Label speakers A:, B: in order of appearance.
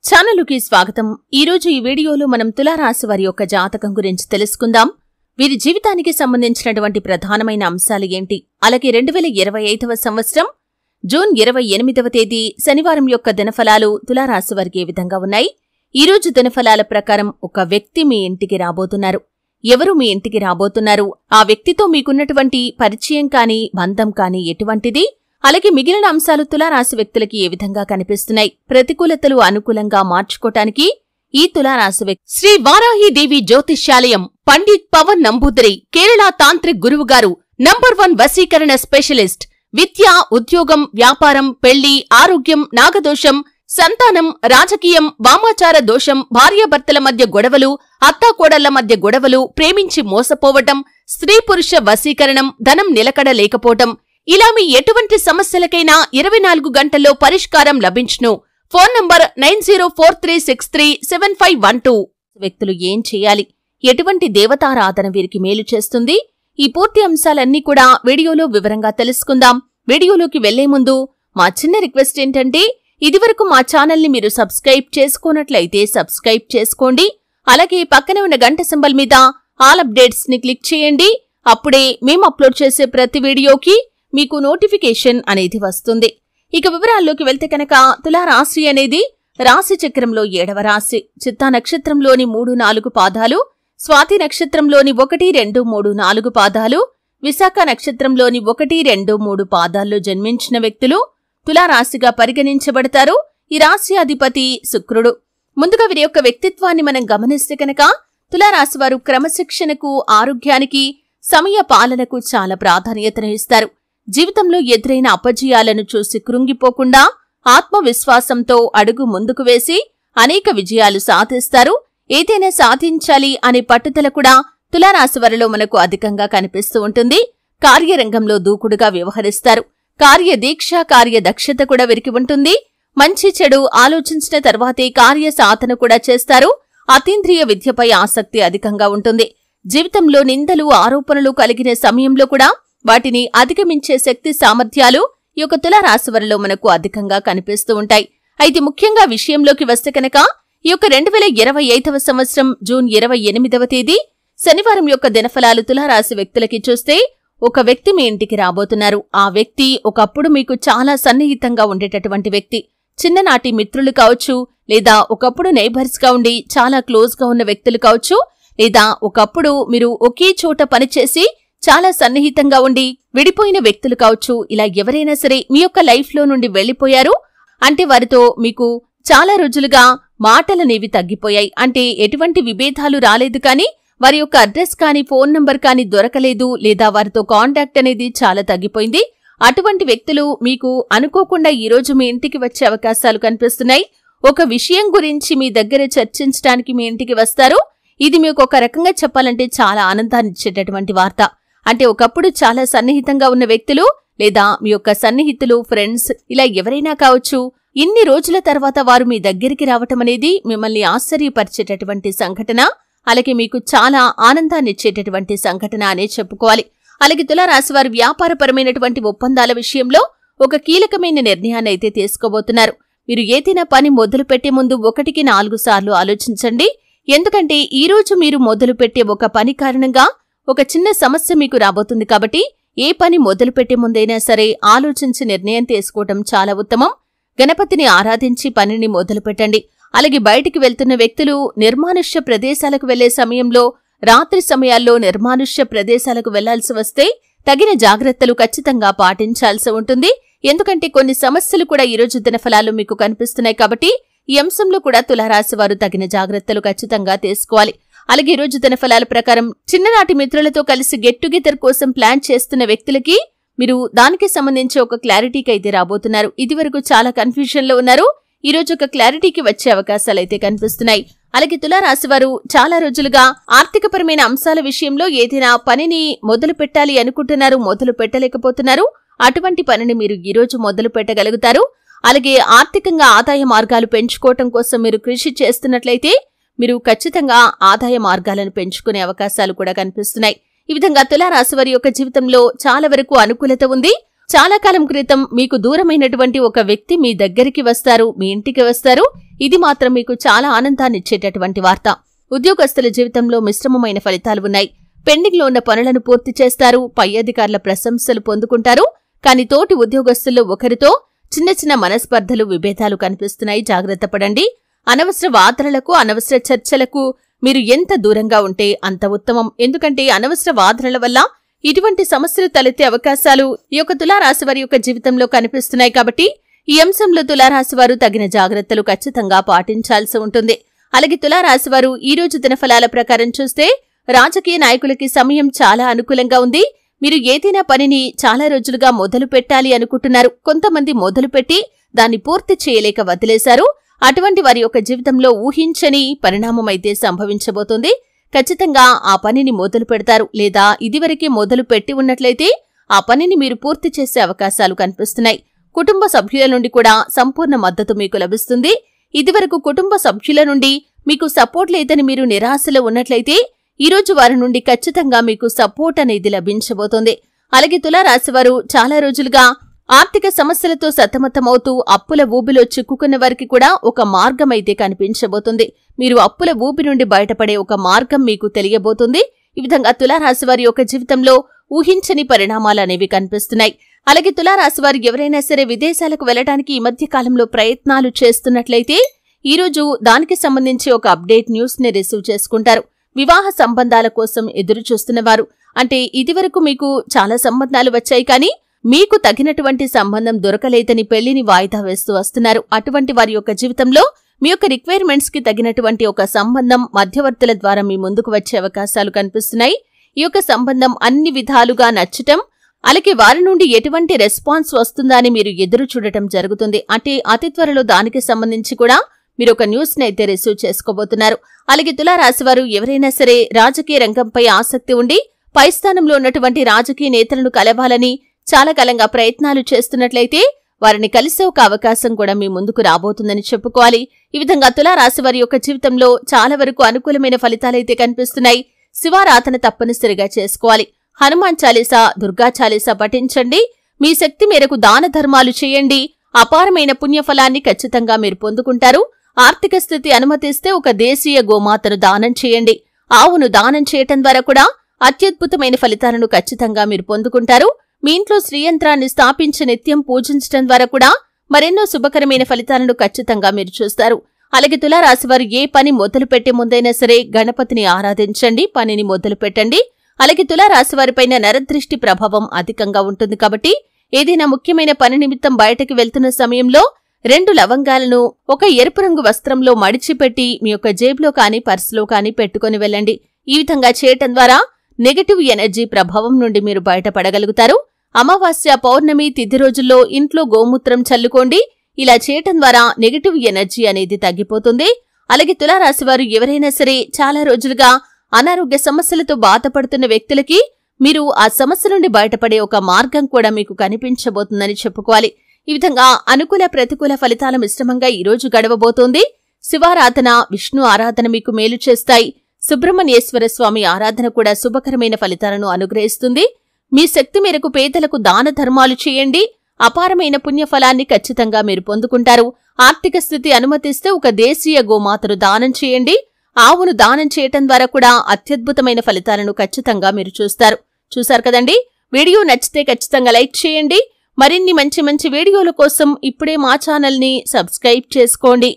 A: ఛానలుకి స్వాగతం. ఈరోజు ఈ వీడియోలో మనం తులారాశి వారి యొక్క జాతకం గురించి తెలుసుకుందాం. వీరి జీవితానికి సంబంధించినటువంటి ప్రధానమైన అంశాలు ఏంటి, అలాగే 2025వ సంవత్సరం జూన్ 28వ తేదీ శనివారం యొక్క దినఫలాలు తులారాశి వారికి ఏ విధంగా ఉన్నాయి. ఈరోజు దినఫలాల ప్రకారం ఒక వ్యక్తి మీ ఇంటికి రాబోతున్నారు. ఎవరు మీ ఇంటికి రాబోతున్నారు, ఆ వ్యక్తితో మీకున్నటువంటి పరిచయం కానీ బంధం కానీ ఎటువంటిది, అలాగే మిగిలిన అంశాలు తులారాశి వ్యక్తులకి ఏ విధంగా కనిపిస్తున్నాయి, ప్రతికూలతలు అనుకూలంగా మార్చుకోవటానికి ఈ తులారాశి వ్యక్తి శ్రీ వారాహీదేవి జ్యోతిష్యాలయం పండిత్ పవన్ నంబూదరి కేరళ తాంత్రిక్ గురువుగారు నంబర్ 1 వశీకరణ స్పెషలిస్ట్. విద్య, ఉద్యోగం, వ్యాపారం, పెళ్లి, ఆరోగ్యం, నాగదోషం, సంతానం, రాజకీయం, వామాచార దోషం, భార్యాభర్తల మధ్య గొడవలు, అత్తాకోడళ్ల మధ్య గొడవలు, ప్రేమించి మోసపోవటం, స్త్రీ పురుష వశీకరణం, ధనం నిలకడ లేకపోవటం, ఇలా మీ ఎటువంటి సమస్యలకైనా 24 గంటల్లో పరిష్కారం లభించును. Phone number 9043637512. వ్యక్తులు ఏం చేయాలి, ఎటువంటి దేవతారాధన వీరికి మేలు చేస్తుంది, ఈ పూర్తి అంశాలన్నీ కూడా వీడియోలో వివరంగా తెలుసుకుందాం. వీడియోలోకి వెళ్లే ముందు మా చిన్న రిక్వెస్ట్ ఏంటంటే, ఇదివరకు మా ఛానల్ని మీరు సబ్స్క్రైబ్ చేసుకోనట్లయితే సబ్స్క్రైబ్ చేసుకోండి. అలాగే పక్కనే ఉన్న గంట సింబల్ మీద ఆల్ అప్డేట్స్ ని క్లిక్ చేయండి. అప్పుడే మేము అప్లోడ్ చేసే ప్రతి వీడియోకి మీకు నోటిఫికేషన్ అనేది వస్తుంది. ఇక వివరాల్లోకి వెళ్తే కనుక, తులారాశి అనేది రాశి చక్రంలో 7వ రాశి. చిత్తా నక్షత్రంలోని 3-4 పాదాలు, స్వాతి నక్షత్రంలోని 1, 2, 3, 4 పాదాలు, విశాఖ నక్షత్రంలోని 1, 2, 3 పాదాల్లో జన్మించిన వ్యక్తులు తులారాశిగా పరిగణించబడతారు. ఈ రాశి అధిపతి శుక్రుడు. ముందుగా వీరి యొక్క వ్యక్తిత్వాన్ని మనం గమనిస్తే కనుక, తులారాశి వారు క్రమశిక్షణకు, ఆరోగ్యానికి, సమయ పాలనకు చాలా ప్రాధాన్యతను ఇస్తారు. జీవితంలో ఎదురైన అపజయాలను చూసి కృంగిపోకుండా ఆత్మవిశ్వాసంతో అడుగు ముందుకు వేసి అనేక విజయాలు సాధిస్తారు. ఏదైనా సాధించాలి అనే పట్టుదల కూడా తులారాశి వారిలో మనకు అధికంగా కనిపిస్తూ ఉంటుంది. కార్యరంగంలో దూకుడుగా వ్యవహరిస్తారు. కార్యదీక్ష, కార్యదక్షత కూడా వీరికి ఉంటుంది. మంచి చెడు ఆలోచించిన తర్వాతే కార్య సాధన కూడా చేస్తారు. అతీంద్రియ విద్యపై ఆసక్తి అధికంగా ఉంటుంది. జీవితంలో నిందలు, ఆరోపణలు కలిగిన సమయంలో కూడా వాటిని అధిగమించే శక్తి సామర్థ్యాలు ఈ యొక్క తులారాశి వారిలో మనకు అధికంగా కనిపిస్తూ ఉంటాయి. అయితే ముఖ్యంగా విషయంలోకి వస్తే కనుక, ఈ యొక్క 2025వ సంవత్సరం జూన్ 28వ తేదీ శనివారం యొక్క దినఫలాలు తులారాశి వ్యక్తులకి చూస్తే, ఒక వ్యక్తి మీ ఇంటికి రాబోతున్నారు. ఆ వ్యక్తి ఒకప్పుడు మీకు చాలా సన్నిహితంగా ఉండేటటువంటి వ్యక్తి. చిన్ననాటి మిత్రులు కావచ్చు, లేదా ఒకప్పుడు నైబర్స్ గా ఉండి చాలా క్లోజ్ గా ఉన్న వ్యక్తులు కావచ్చు, లేదా ఒకప్పుడు మీరు ఒకే చోట పనిచేసి చాలా సన్నిహితంగా ఉండి విడిపోయిన వ్యక్తులు కావచ్చు. ఇలా ఎవరైనా సరే మీ యొక్క లైఫ్ లో నుండి వెళ్లిపోయారు అంటే వారితో మీకు చాలా రోజులుగా మాటలనేవి తగ్గిపోయాయి. అంటే ఎటువంటి విభేదాలు రాలేదు, కానీ వారి యొక్క అడ్రస్ కానీ ఫోన్ నంబర్ కానీ దొరకలేదు, లేదా వారితో కాంటాక్ట్ అనేది చాలా తగ్గిపోయింది. అటువంటి వ్యక్తులు మీకు అనుకోకుండా ఈ రోజు మీ ఇంటికి వచ్చే అవకాశాలు కనిపిస్తున్నాయి. ఒక విషయం గురించి మీ దగ్గర చర్చించడానికి మీ ఇంటికి వస్తారు. ఇది మీకు ఒక రకంగా చెప్పాలంటే చాలా ఆనందాన్ని ఇచ్చేటటువంటి వార్త. అంటే ఒకప్పుడు చాలా సన్నిహితంగా ఉన్న వ్యక్తులు, లేదా మీ యొక్క సన్నిహితులు, ఫ్రెండ్స్, ఇలా ఎవరైనా కావచ్చు, ఇన్ని రోజుల తర్వాత వారు మీ దగ్గరికి రావటం అనేది మిమ్మల్ని ఆశ్చర్యపరిచేటటువంటి సంఘటన. అలాగే మీకు చాలా ఆనందాన్నిచ్చేటటువంటి సంఘటన అనే చెప్పుకోవాలి. అలాగే తులారాశి వారు వ్యాపారపరమైనటువంటి ఒప్పందాల విషయంలో ఒక కీలకమైన నిర్ణయాన్ని అయితే తీసుకోబోతున్నారు. మీరు ఏదైనా పని మొదలు పెట్టే ముందు 1కి 4 సార్లు ఆలోచించండి. ఎందుకంటే ఈ రోజు మీరు మొదలు పెట్టే ఒక పని కారణంగా ఒక చిన్న సమస్య మీకు రాబోతుంది. కాబట్టి ఏ పని మొదలు పెట్టే ముందైనా సరే ఆలోచించి నిర్ణయం తీసుకోవటం చాలా ఉత్తమం. గణపతిని ఆరాధించి పనిని మొదలు పెట్టండి. అలాగే బయటికి వెళ్తున్న వ్యక్తులు నిర్మానుష్య ప్రదేశాలకు వెళ్లే సమయంలో, రాత్రి సమయాల్లో నిర్మానుష్య ప్రదేశాలకు వెళ్లాల్సి వస్తే తగిన జాగ్రత్తలు ఖచ్చితంగా పాటించాల్సి ఉంటుంది. ఎందుకంటే కొన్ని సమస్యలు కూడా ఈరోజు దినఫలాలు మీకు కనిపిస్తున్నాయి. కాబట్టి ఈ అంశంలో కూడా తులారాశి వారు తగిన జాగ్రత్తలు ఖచ్చితంగా తీసుకోవాలి. అలాగే ఈ రోజు దినఫలాల ప్రకారం చిన్ననాటి మిత్రులతో కలిసి గెట్ టుగెదర్ కోసం ప్లాన్ చేస్తున్న వ్యక్తులకి మీరు దానికి సంబంధించి ఒక క్లారిటీకి అయితే రాబోతున్నారు. ఇదివరకు చాలా కన్ఫ్యూజన్ లో ఉన్నారు. ఈ రోజు ఒక క్లారిటీకి వచ్చే అవకాశాలు అయితే కనిపిస్తున్నాయి. అలాగే తులారాశి వారు చాలా రోజులుగా ఆర్థికపరమైన అంశాల విషయంలో ఏదైనా పనిని మొదలు పెట్టాలి అనుకుంటున్నారు, మొదలు పెట్టలేకపోతున్నారు. అటువంటి పనిని మీరు ఈ రోజు మొదలు పెట్టగలుగుతారు. అలాగే ఆర్థికంగా ఆదాయ మార్గాలు పెంచుకోవటం కోసం మీరు కృషి చేస్తున్నట్లయితే మీరు ఖచ్చితంగా ఆదాయ మార్గాలను పెంచుకునే అవకాశాలు కూడా కనిపిస్తున్నాయి. ఈ విధంగా తులారాశి వారి యొక్క జీవితంలో చాలా వరకు అనుకూలత ఉంది. చాలా కాలం క్రితం మీకు దూరమైనటువంటి ఒక వ్యక్తి మీ దగ్గరికి వస్తారు, మీ ఇంటికి వస్తారు. ఇది మాత్రం మీకు చాలా ఆనందాన్నిచ్చేటటువంటి వార్త. ఉద్యోగస్తుల జీవితంలో మిశ్రమమైన ఫలితాలు ఉన్నాయి. పెండింగ్ లో ఉన్న పనులను పూర్తి చేస్తారు, పై అధికారుల ప్రశంసలు పొందుకుంటారు. కానీ తోటి ఉద్యోగస్తుల్లో ఒకరితో చిన్న చిన్న మనస్పర్ధలు, విభేదాలు కనిపిస్తున్నాయి. జాగ్రత్త పడండి. అనవసర వాదనలకు, అనవసర చర్చలకు మీరు ఎంత దూరంగా ఉంటే అంత ఉత్తమం. ఎందుకంటే అనవసర వాదనల వల్ల ఇటువంటి సమస్యలు తలెత్తే అవకాశాలు ఈ యొక్క తులారాశి వారి యొక్క జీవితంలో కనిపిస్తున్నాయి. కాబట్టి ఈ అంశంలో తులారాశి వారు తగిన జాగ్రత్తలు ఖచ్చితంగా పాటించాల్సి ఉంటుంది. అలాగే తులారాశి వారు ఈ రోజు దినఫలాల ప్రకారం చూస్తే రాజకీయ నాయకులకి సమయం చాలా అనుకూలంగా ఉంది. మీరు ఏదైనా పనిని చాలా రోజులుగా మొదలు పెట్టాలి అనుకుంటున్నారు. కొంతమంది మొదలుపెట్టి దాన్ని పూర్తి చేయలేక వదిలేశారు. అటువంటి వారి యొక్క జీవితంలో ఊహించని పరిణామం అయితే సంభవించబోతోంది. ఖచ్చితంగా ఆ పనిని మొదలు పెడతారు, లేదా ఇదివరకే మొదలు పెట్టి ఉన్నట్లయితే ఆ పనిని మీరు పూర్తి చేసే అవకాశాలు కనిపిస్తున్నాయి. కుటుంబ సభ్యుల నుండి కూడా సంపూర్ణ మద్దతు మీకు లభిస్తుంది. ఇదివరకు కుటుంబ సభ్యుల నుండి మీకు సపోర్ట్ లేదని మీరు నిరాశలో ఉన్నట్లయితే ఈరోజు వారి నుండి ఖచ్చితంగా మీకు సపోర్ట్ అనేది లభించబోతోంది. అలాగే తులారాశివారు చాలా రోజులుగా ఆర్థిక సమస్యలతో సతమతమవుతూ అప్పుల ఊబిలో చిక్కుకున్న వారికి కూడా ఒక మార్గం అయితే కనిపించబోతుంది. మీరు అప్పుల ఊబి నుండి బయటపడే ఒక మార్గం మీకు తెలియబోతుంది. ఈ విధంగా తులారాశివారి యొక్క జీవితంలో ఊహించని పరిణామాలనేవి కనిపిస్తున్నాయి. అలాగే తులారాశివారు ఎవరైనా సరే విదేశాలకు వెళ్లడానికి ఈ మధ్య కాలంలో ప్రయత్నాలు చేస్తున్నట్లయితే ఈరోజు దానికి సంబంధించి ఒక అప్డేట్ న్యూస్ ని రిసీవ్ చేసుకుంటారు. వివాహ సంబంధాల కోసం ఎదురు చూస్తున్నవారు, అంటే ఇదివరకు మీకు చాలా సంబంధాలు వచ్చాయి, కానీ మీకు తగినటువంటి సంబంధం దొరకలేదని పెళ్లిని వాయిదా వేస్తూ వస్తున్నారు. అటువంటి వారి యొక్క జీవితంలో మీ యొక్క రిక్వైర్మెంట్స్ కి తగినటువంటి ఒక సంబంధం మధ్యవర్తుల ద్వారా మీ ముందుకు వచ్చే అవకాశాలు కనిపిస్తున్నాయి. ఈ యొక్క సంబంధం అన్ని విధాలుగా నచ్చటం, అలాగే వారి నుండి ఎటువంటి రెస్పాన్స్ వస్తుందా అని మీరు ఎదురు చూడటం జరుగుతుంది. అంటే అతి త్వరలో దానికి సంబంధించి కూడా మీరు ఒక న్యూస్ ని అయితే రిసీవ్ చేసుకోబోతున్నారు. అలాగే తులారాశివారు ఎవరైనా సరే రాజకీయ రంగంపై ఆసక్తి ఉండి పై స్థానంలో ఉన్నటువంటి రాజకీయ నేతలను కలవాలని చాలా కాలంగా ప్రయత్నాలు చేస్తున్నట్లయితే వారిని కలిసే ఒక అవకాశం కూడా మీ ముందుకు రాబోతుందని చెప్పుకోవాలి. ఈ విధంగా తులారాశివారి యొక్క జీవితంలో చాలా వరకు అనుకూలమైన ఫలితాలైతే కనిపిస్తున్నాయి. శివారాధన తప్పనిసరిగా చేసుకోవాలి. హనుమాన్ చాలీసా, దుర్గా చాలీసా పఠించండి. మీ శక్తి మేరకు దాన ధర్మాలు చేయండి. అపారమైన పుణ్యఫలాన్ని ఖచ్చితంగా మీరు పొందుకుంటారు. ఆర్థిక స్థితి అనుమతిస్తే ఒక దేశీయ గోమాతను దానం చేయండి. ఆవును దానం చేయటం ద్వారా కూడా అత్యద్భుతమైన ఫలితాలను ఖచ్చితంగా మీరు పొందుకుంటారు. మీ ఇంట్లో శ్రీయంత్రాన్ని స్థాపించి నిత్యం పూజించడం ద్వారా కూడా మరెన్నో శుభకరమైన ఫలితాలను ఖచ్చితంగా మీరు చూస్తారు. అలాగే తులారాశివారు ఏ పని మొదలు పెట్టే ముందైనా సరే గణపతిని ఆరాధించండి, పనిని మొదలు పెట్టండి. అలాగే తులారాశివారిపైన నరదృష్టి ప్రభావం అధికంగా ఉంటుంది. కాబట్టి ఏదైనా ముఖ్యమైన పని నిమిత్తం బయటకు వెళ్తున్న సమయంలో 2 లవంగాలను ఒక ఎరుపు రంగు వస్త్రంలో మడిచిపెట్టి మీ యొక్క జేబులో కానీ పర్సులో కానీ పెట్టుకుని వెళ్ళండి. ఈ విధంగా చేయటం ద్వారా నెగటివ్ ఎనర్జీ ప్రభావం నుండి మీరు బయటపడగలుగుతారు. అమావాస్య, పౌర్ణమి తిథి రోజుల్లో ఇంట్లో గోమూత్రం చల్లుకోండి. ఇలా చేయటం ద్వారా నెగటివ్ ఎనర్జీ అనేది తగ్గిపోతుంది. అలాగే తులారాశివారు ఎవరైనా సరే చాలా రోజులుగా అనారోగ్య సమస్యలతో బాధపడుతున్న వ్యక్తులకి మీరు ఆ సమస్య నుండి బయటపడే ఒక మార్గం కూడా మీకు కనిపించబోతుందని చెప్పుకోవాలి. ఈ విధంగా అనుకూల ప్రతికూల ఫలితాల మిశ్రమంగా ఈ రోజు గడవబోతోంది. శివారాధన, విష్ణు ఆరాధన మీకు మేలు చేస్తాయి. సుబ్రహ్మణ్యేశ్వర స్వామి ఆరాధన కూడా శుభకరమైన ఫలితాలను అనుగ్రహిస్తుంది. మీ శక్తి మేరకు పేదలకు దాన ధర్మాలు చేయండి. అపారమైన పుణ్యఫలాన్ని ఖచ్చితంగా మీరు పొందుకుంటారు. ఆర్థిక స్థితి అనుమతిస్తే ఒక దేశీయ గోమాతను దానం చేయండి. ఆవును దానం చేయటం ద్వారా కూడా అత్యద్భుతమైన ఫలితాలను ఖచ్చితంగా మీరు చూస్తారు. చూశారు కదండి. వీడియో నచ్చితే ఖచ్చితంగా లైక్ చేయండి. మరిన్ని మంచి మంచి వీడియోల కోసం ఇప్పుడే మా ఛానల్ని సబ్స్క్రైబ్ చేసుకోండి.